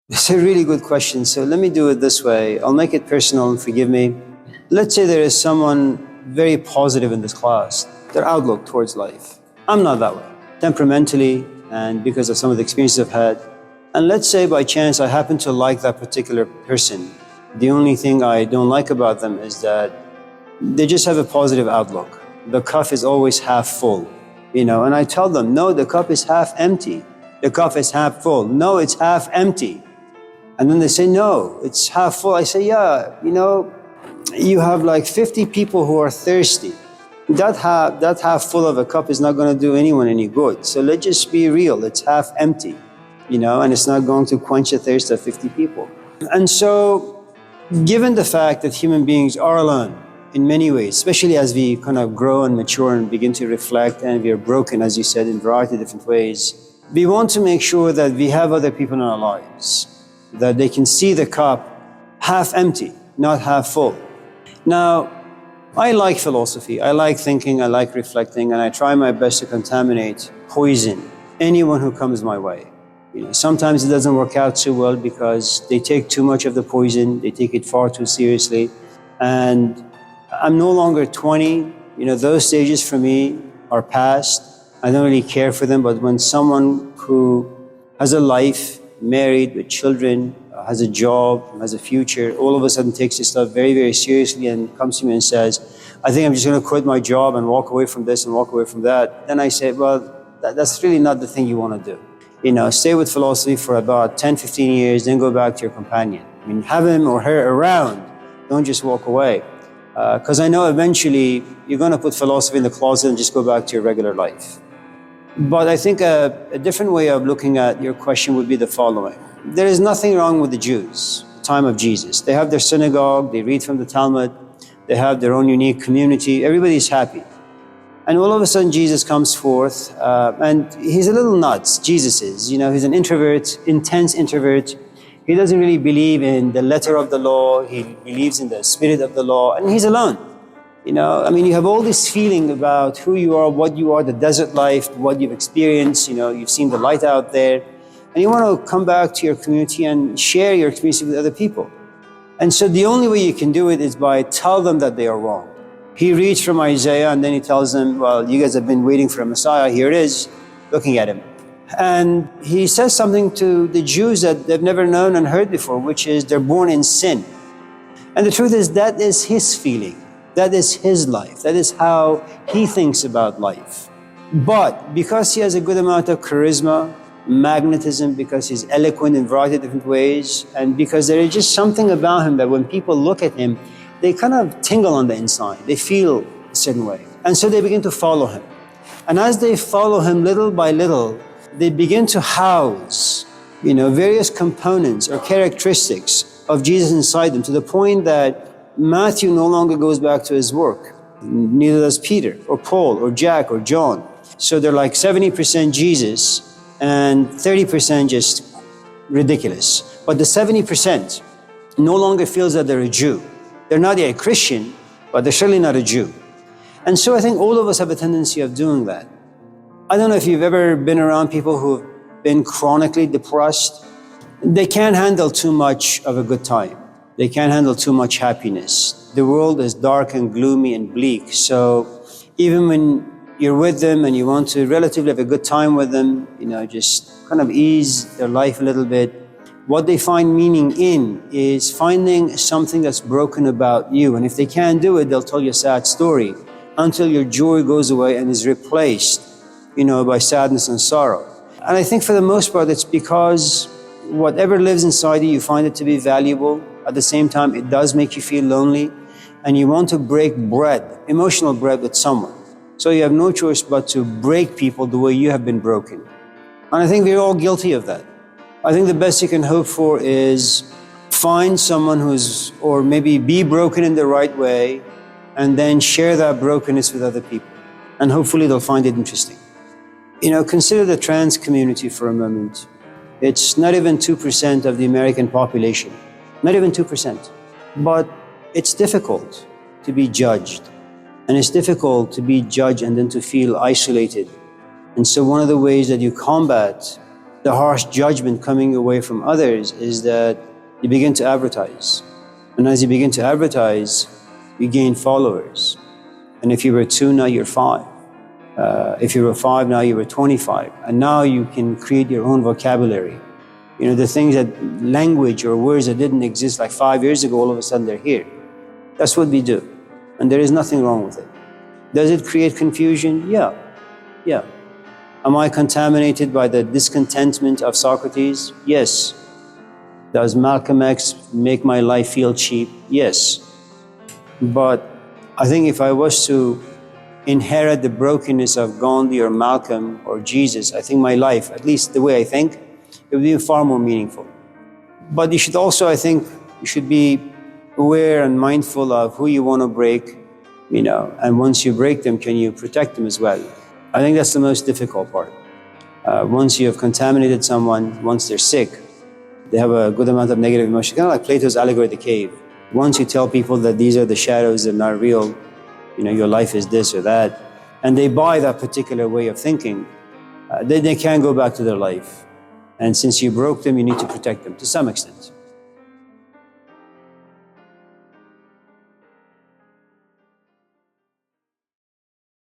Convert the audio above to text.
It's a really good question. So let me do it this way. I'll make it personal and forgive me. Let's say there is someone very positive in this class, their outlook towards life. I'm not that way, temperamentally and because of some of the experiences I've had. And let's say by chance I happen to like that particular person. The only thing I don't like about them is that they just have a positive outlook. The cup is always half full, and I tell them, no, the cup is half empty. The cup is half full. No, it's half empty. And then they say, no, it's half full. I say, yeah, you have like 50 people who are thirsty. That half full of a cup is not going to do anyone any good. So let's just be real. It's half empty, and it's not going to quench the thirst of 50 people. And so, given the fact that human beings are alone in many ways, especially as we kind of grow and mature and begin to reflect, and we are broken, as you said, in a variety of different ways, we want to make sure that we have other people in our lives, that they can see the cup half empty, not half full. Now, I like philosophy, I like thinking, I like reflecting, and I try my best to contaminate, poison anyone who comes my way. Sometimes it doesn't work out so well because they take too much of the poison, they take it far too seriously. And I'm no longer 20, those stages for me are past. I don't really care for them, but when someone who has a life, married with children, has a job, has a future, all of a sudden takes this stuff very, very seriously and comes to me and says, I think I'm just going to quit my job and walk away from this and walk away from that. Then I say, well, that's really not the thing you want to do. Stay with philosophy for about 10, 15 years, then go back to your companion. Have him or her around. Don't just walk away. Because I know eventually you're going to put philosophy in the closet and just go back to your regular life. But I think a different way of looking at your question would be the following. There is nothing wrong with the Jews, the time of Jesus. They have their synagogue, they read from the Talmud, they have their own unique community, everybody's happy. And all of a sudden Jesus comes forth, and he's a little nuts, Jesus is. He's an introvert, intense introvert. He doesn't really believe in the letter of the law, he believes in the spirit of the law, and he's alone. You have all this feeling about who you are, what you are, the desert life, what you've experienced, you've seen the light out there, and you want to come back to your community and share your experience with other people. And so the only way you can do it is by tell them that they are wrong. He reads from Isaiah and then he tells them, well, you guys have been waiting for a Messiah, here it is, looking at him. And he says something to the Jews that they've never known and heard before, which is they're born in sin. And the truth is that is his feeling. That is his life. That is how he thinks about life. But because he has a good amount of charisma, magnetism, because he's eloquent in a variety of different ways, and because there is just something about him that when people look at him, they kind of tingle on the inside. They feel a certain way. And so they begin to follow him. And as they follow him little by little, they begin to house, various components or characteristics of Jesus inside them, to the point that Matthew no longer goes back to his work. Neither does Peter or Paul or Jack or John. So they're like 70% Jesus and 30% just ridiculous. But the 70% no longer feels that they're a Jew. They're not yet a Christian, but they're certainly not a Jew. And so I think all of us have a tendency of doing that. I don't know if you've ever been around people who've been chronically depressed. They can't handle too much of a good time. They can't handle too much happiness. The world is dark and gloomy and bleak. So even when you're with them and you want to relatively have a good time with them, just kind of ease their life a little bit, what they find meaning in is finding something that's broken about you. And if they can't do it, they'll tell you a sad story until your joy goes away and is replaced, by sadness and sorrow. And I think for the most part, it's because whatever lives inside you find it to be valuable. At the same time, it does make you feel lonely, and you want to break bread, emotional bread with someone. So you have no choice but to break people the way you have been broken. And I think we're all guilty of that. I think the best you can hope for is find someone or maybe be broken in the right way, and then share that brokenness with other people. And hopefully they'll find it interesting. Consider the trans community for a moment. It's not even 2% of the American population. Not even 2%. But it's difficult to be judged. And it's difficult to be judged and then to feel isolated. And so one of the ways that you combat the harsh judgment coming away from others is that you begin to advertise. And as you begin to advertise, you gain followers. And if you were 2, now you're 5. If you were 5, now you were 25. And now you can create your own vocabulary. You know, the things that language or words that didn't exist like 5 years ago, all of a sudden they're here. That's what we do. And there is nothing wrong with it. Does it create confusion? Yeah. Am I contaminated by the discontentment of Socrates? Yes. Does Malcolm X make my life feel cheap? Yes. But I think if I was to inherit the brokenness of Gandhi or Malcolm or Jesus, I think my life, at least the way I think, it would be far more meaningful. But you should also, I think, you should be aware and mindful of who you want to break, you know, and once you break them, can you protect them as well? I think that's the most difficult part. Once you have contaminated someone, once they're sick, they have a good amount of negative emotion, kind of like Plato's allegory of the cave. Once you tell people that these are the shadows, they're not real, you know, your life is this or that, and they buy that particular way of thinking, they can't go back to their life. And since you broke them, you need to protect them to some extent.